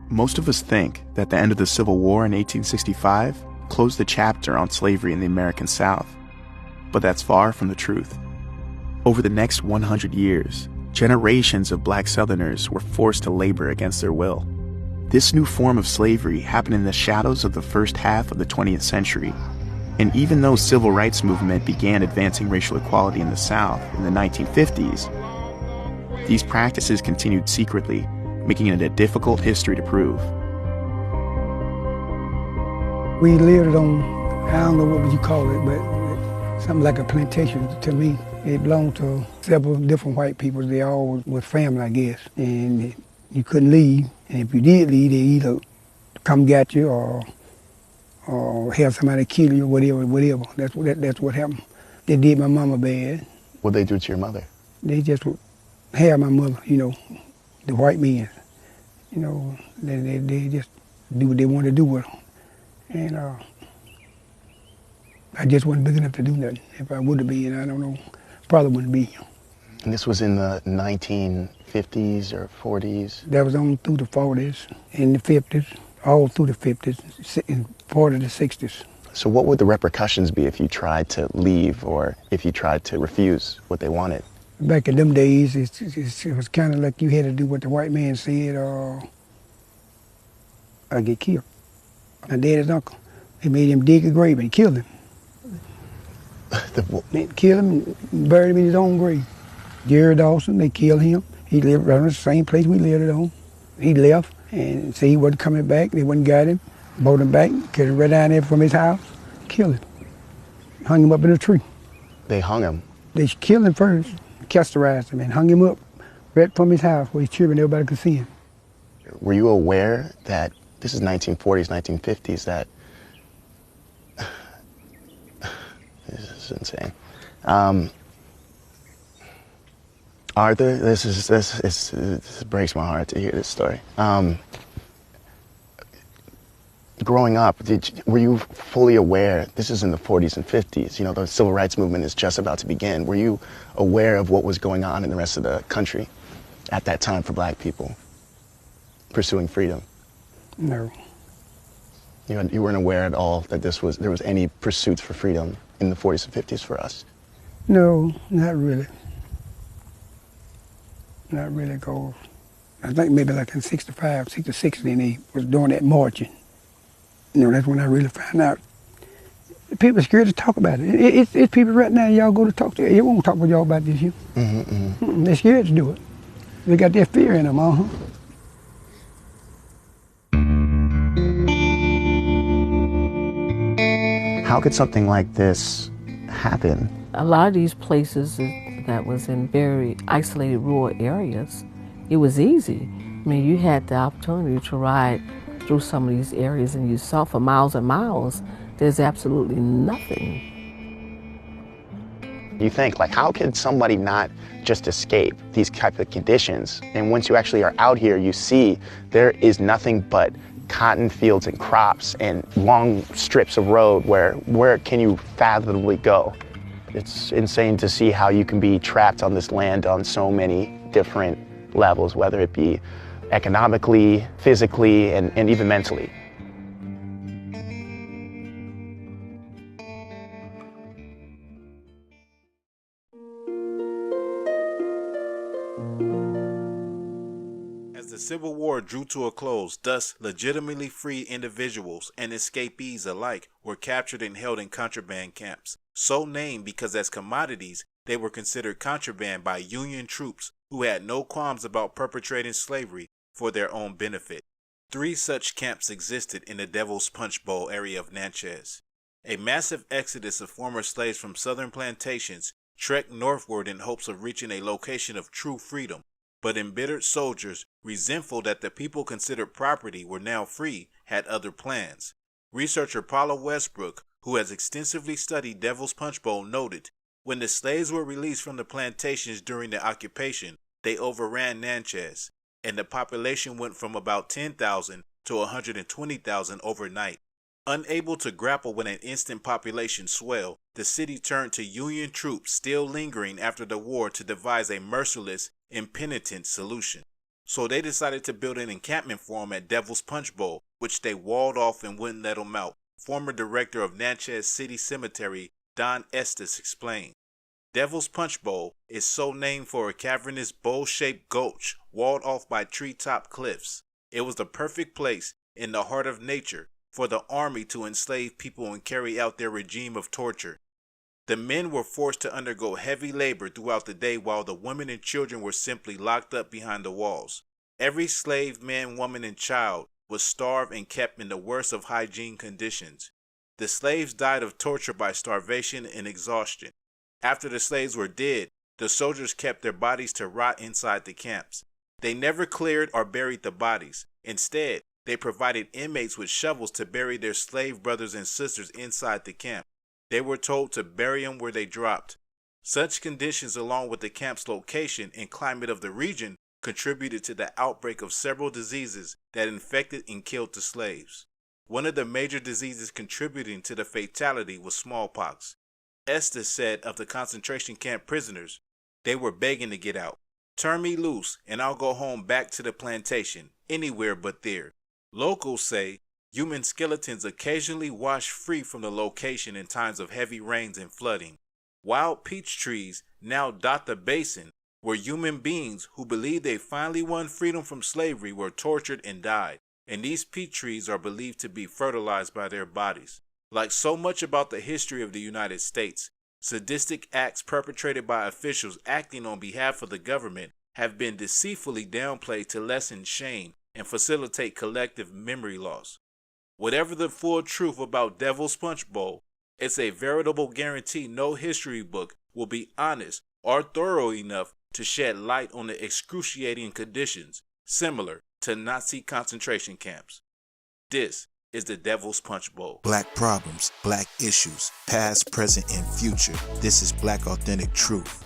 Most of us think that the end of the Civil War in 1865 closed the chapter on slavery in the American South, but that's far from the truth. Over the next 100 years, generations of black Southerners were forced to labor against their will. This new form of slavery happened in the shadows of the first half of the 20th century, and even though civil rights movement began advancing racial equality in the South in the 1950s, these practices continued secretly, making it a difficult history to prove. We lived on, I don't know what would you call it, but something like a plantation to me. It belonged to several different white people. They all were family, I guess. And you couldn't leave. And if you did leave, they either come get you or have somebody kill you or whatever. That's what happened. They did my mama bad. What'd they do to your mother? They just had my mother, the white men. They just do what they wanted to do with them. And I just wasn't big enough to do nothing. If I would have been, I don't know, probably wouldn't be. And this was in the 1950s or 40s? That was on through the 40s, in the 50s, all through the 50s, and part of the 60s. So what would the repercussions be if you tried to leave or if you tried to refuse what they wanted? Back in them days, it was kind of like you had to do what the white man said or get killed. My daddy's uncle, they made him dig a grave and killed him. They killed him and buried him in his own grave. Jerry Dawson, they killed him. He lived around the same place we lived on. He left and said he wasn't coming back. They wouldn't got him, brought him back, carried him right down there from his house, killed him. Hung him up in a tree. They hung him? They killed him first, castorized him, and hung him up right from his house where his children, everybody could see him. Were you aware that this is 1940s, 1950s, that this is insane. Arthur, this breaks my heart to hear this story. Growing up, were you fully aware, this is in the 40s and 50s, the civil rights movement is just about to begin. Were you aware of what was going on in the rest of the country at that time for black people pursuing freedom? No. You weren't aware at all that there was any pursuits for freedom in the 40s and 50s for us? No, not really. Not really, because I think maybe like in 65, 66, then they was doing that marching. That's when I really found out. People are scared to talk about it. It's people right now, y'all go to talk to, they won't talk with y'all about this here. They're scared to do it. They got that fear in them, How could something like this happen? A lot of these places that was in very isolated rural areas, it was easy. I mean, you had the opportunity to ride through some of these areas and you saw for miles and miles, there's absolutely nothing. You think, how could somebody not just escape these type of conditions? And once you actually are out here, you see there is nothing but cotton fields and crops and long strips of road where can you fathomably go? It's insane to see how you can be trapped on this land on so many different levels, whether it be economically, physically, and even mentally. As the Civil War drew to a close, thus legitimately free individuals and escapees alike were captured and held in contraband camps, so named because as commodities they were considered contraband by Union troops who had no qualms about perpetrating slavery for their own benefit. 3 such camps existed in the Devil's Punch Bowl area of Natchez. A massive exodus of former slaves from southern plantations trekked northward in hopes of reaching a location of true freedom, but embittered soldiers, resentful that the people considered property were now free, had other plans. Researcher Paula Westbrook, who has extensively studied Devil's Punch Bowl, noted, when the slaves were released from the plantations during the occupation, they overran Natchez, and the population went from about 10,000 to 120,000 overnight. Unable to grapple with an instant population swell, the city turned to Union troops still lingering after the war to devise a merciless, impenitent solution. So they decided to build an encampment for them at Devil's Punch Bowl, which they walled off and wouldn't let them out. Former director of Natchez City Cemetery, Don Estes, explained. Devil's Punch Bowl is so named for a cavernous bowl-shaped gulch walled off by treetop cliffs. It was the perfect place in the heart of nature for the army to enslave people and carry out their regime of torture. The men were forced to undergo heavy labor throughout the day while the women and children were simply locked up behind the walls. Every slave man, woman, and child was starved and kept in the worst of hygiene conditions. The slaves died of torture by starvation and exhaustion. After the slaves were dead, the soldiers kept their bodies to rot inside the camps. They never cleared or buried the bodies. Instead, they provided inmates with shovels to bury their slave brothers and sisters inside the camp. They were told to bury them where they dropped. Such conditions, along with the camp's location and climate of the region, contributed to the outbreak of several diseases that infected and killed the slaves. One of the major diseases contributing to the fatality was smallpox. Estes said of the concentration camp prisoners, they were begging to get out. Turn me loose and I'll go home back to the plantation, anywhere but there. Locals say human skeletons occasionally wash free from the location in times of heavy rains and flooding. Wild peach trees now dot the basin where human beings who believed they finally won freedom from slavery were tortured and died, and these peach trees are believed to be fertilized by their bodies. Like so much about the history of the United States, sadistic acts perpetrated by officials acting on behalf of the government have been deceitfully downplayed to lessen shame and facilitate collective memory loss. Whatever the full truth about Devil's Punch Bowl, it's a veritable guarantee no history book will be honest or thorough enough to shed light on the excruciating conditions similar to Nazi concentration camps. This is the Devil's Punch Bowl. Black problems, black issues, past, present, and future. This is Black Authentic Truth.